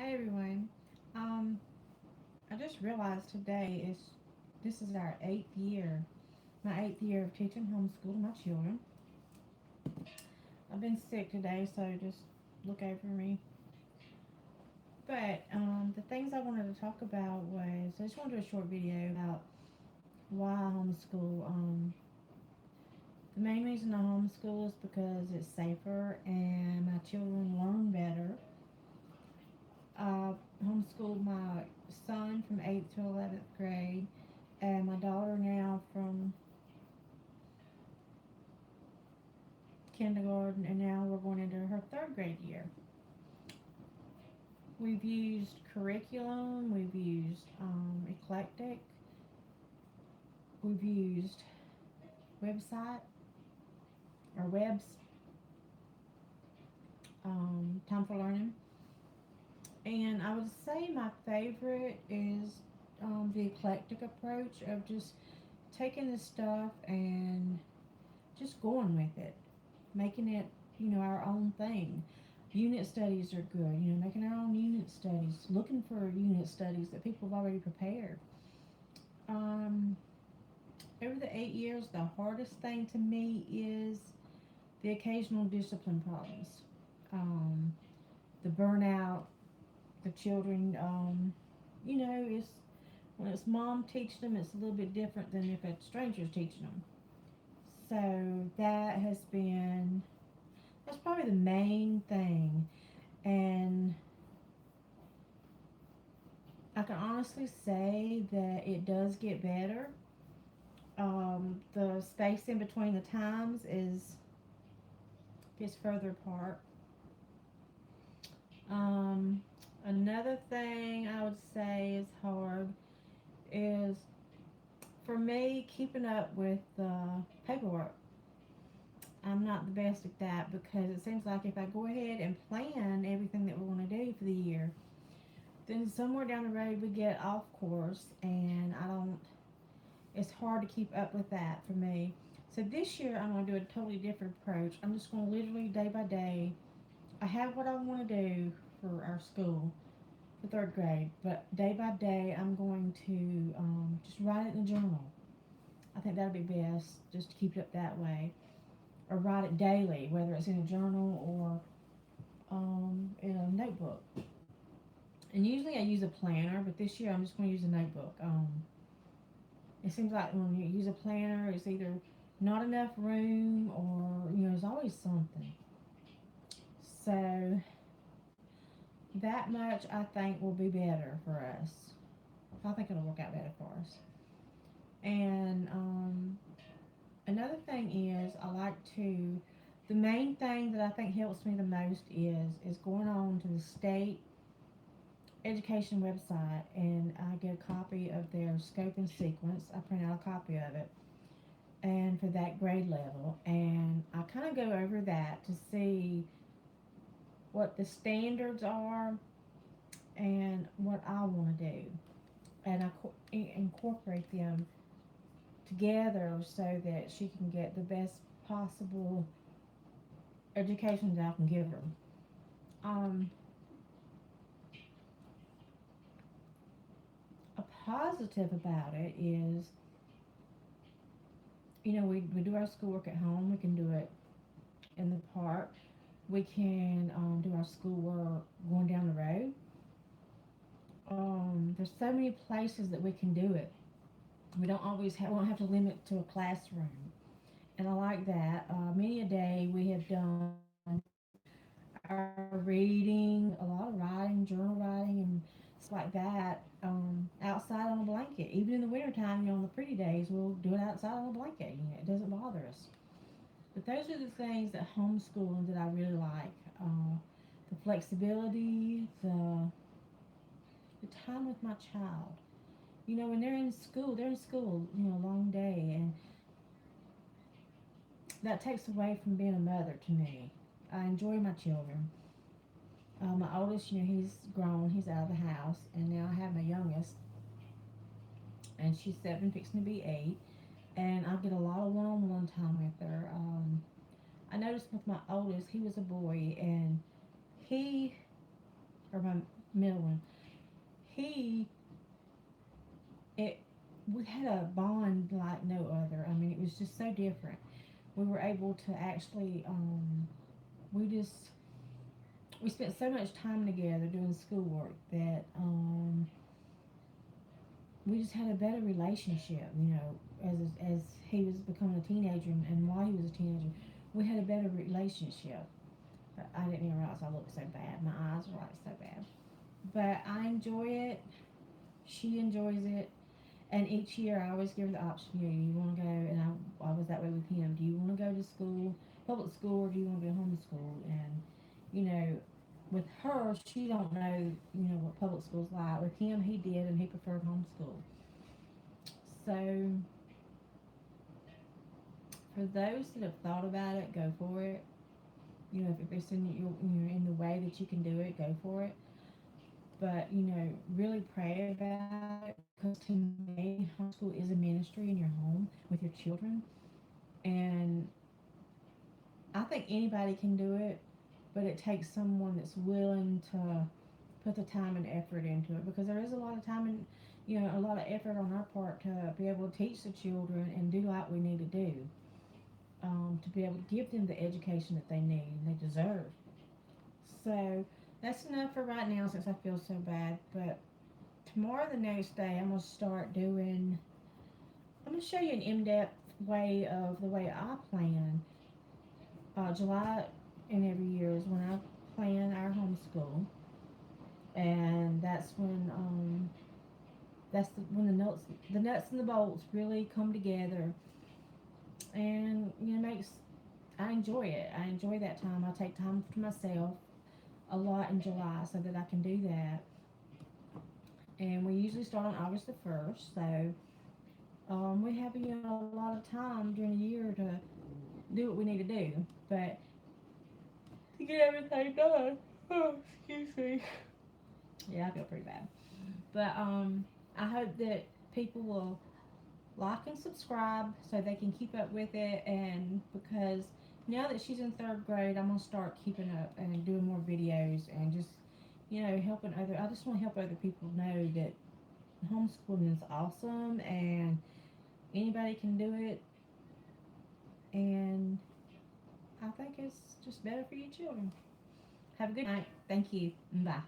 Hey everyone. Um, I just realized today is this is our 8th year, my 8th year of teaching homeschool to my children. I've been sick today, so just look over me. But the things I wanted to talk about was I just want to do a short video about why I homeschool. The main reason I homeschool is because it's safer and my children learn better. I homeschooled my son from 8th to 11th grade and my daughter now from kindergarten, and now we're going into her third grade year. We've used curriculum, we've used eclectic, we've used website or webs, time for learning. And I would say my favorite is the eclectic approach of just taking this stuff and just going with it, making it, our own thing. Unit studies are good, making our own unit studies, looking for unit studies that people have already prepared. Um, Over the 8 years, the hardest thing to me is the occasional discipline problems, um, the burnout, the children. It's when it's mom teaching them, it's a little bit different than if a stranger's teaching them. So that's probably the main thing, and I can honestly say that it does get better. The space in between the times is gets further apart. Um, Another thing I would say is hard is for me keeping up with the paperwork. I'm not the best at that because it seems like if I go ahead and plan everything that we're going to do for the year, then somewhere down the road we get off course, and I don't. It's hard to keep up with that for me. So this year I'm going to do a totally different approach. I'm just going to literally day by day. I have what I want to do for our school for third grade, but day by day I'm going to just write it in a journal. I think that'd be best, just to keep it up that way, or write it daily, whether it's in a journal or in a notebook. And usually I use a planner, but this year I'm just going to use a notebook. It seems like when you use a planner, it's either not enough room or there's always something. So that much I think will be better for us. I think it'll work out better for us. And another thing is I like to. The main thing that I think helps me the most is going on to the state education website, and I get a copy of their scope and sequence. I print out a copy of it, and for that grade level, and I kind of go over that to see what the standards are and what I want to do, and incorporate them together so that she can get the best possible education that I can give her. Um, a positive about it is, we do our schoolwork at home. We can do it in the park. We can do our schoolwork going down the road. There's so many places that we can do it. We don't have to limit to a classroom, and I like that. Many a day we have done our reading, a lot of writing, journal writing, and stuff like that outside on a blanket. Even in the wintertime, on the pretty days, we'll do it outside on a blanket. It doesn't bother us. But those are the things that homeschooling that I really like. The flexibility, the time with my child. When they're in school, a long day, and that takes away from being a mother to me. I enjoy my children. My oldest, he's grown, he's out of the house, and now I have my youngest, and she's 7, fixing to be 8, and I get a lot of one-on-one time with her. I noticed with my oldest, he was a boy, and he or my middle one, he it we had a bond like no other. I mean, it was just so different. We were able to actually we just we spent so much time together doing schoolwork that we just had a better relationship. As he was becoming a teenager, and while he was a teenager, we had a better relationship. I didn't even realize I looked so bad. My eyes were like so bad. But I enjoy it. She enjoys it. And each year I always give her the option, you want to go, and I was that way with him. Do you want to go to school, public school, or do you want to be homeschooled? And, you know, with her, she don't know, what public school's like. With him, he did, and he preferred homeschool. So for those that have thought about it, go for it. If it's in the way that you can do it, go for it. But really pray about it, because to me, homeschool is a ministry in your home with your children, and I think anybody can do it, but it takes someone that's willing to put the time and effort into it, because there is a lot of time and a lot of effort on our part to be able to teach the children and do what we need to do, to be able to give them the education that they need and they deserve. So that's enough for right now, since I feel so bad. But tomorrow, the next day, I'm going to show you an in-depth way of the way I plan. July in every year is when I plan our homeschool, and when the nuts and the bolts really come together, and makes I enjoy it. I enjoy that time. I take time to myself a lot in July so that I can do that. And we usually start on August the 1st, so we have a lot of time during the year to do what we need to do. But to get everything done, oh, excuse me. Yeah, I feel pretty bad. But I hope that people will like and subscribe so they can keep up with it. And because now that she's in third grade, I'm gonna start keeping up and doing more videos, and just helping other. I just want to help other people know that homeschooling is awesome, and anybody can do it. And I think it's just better for your children. Have a good night. Thank you. Bye.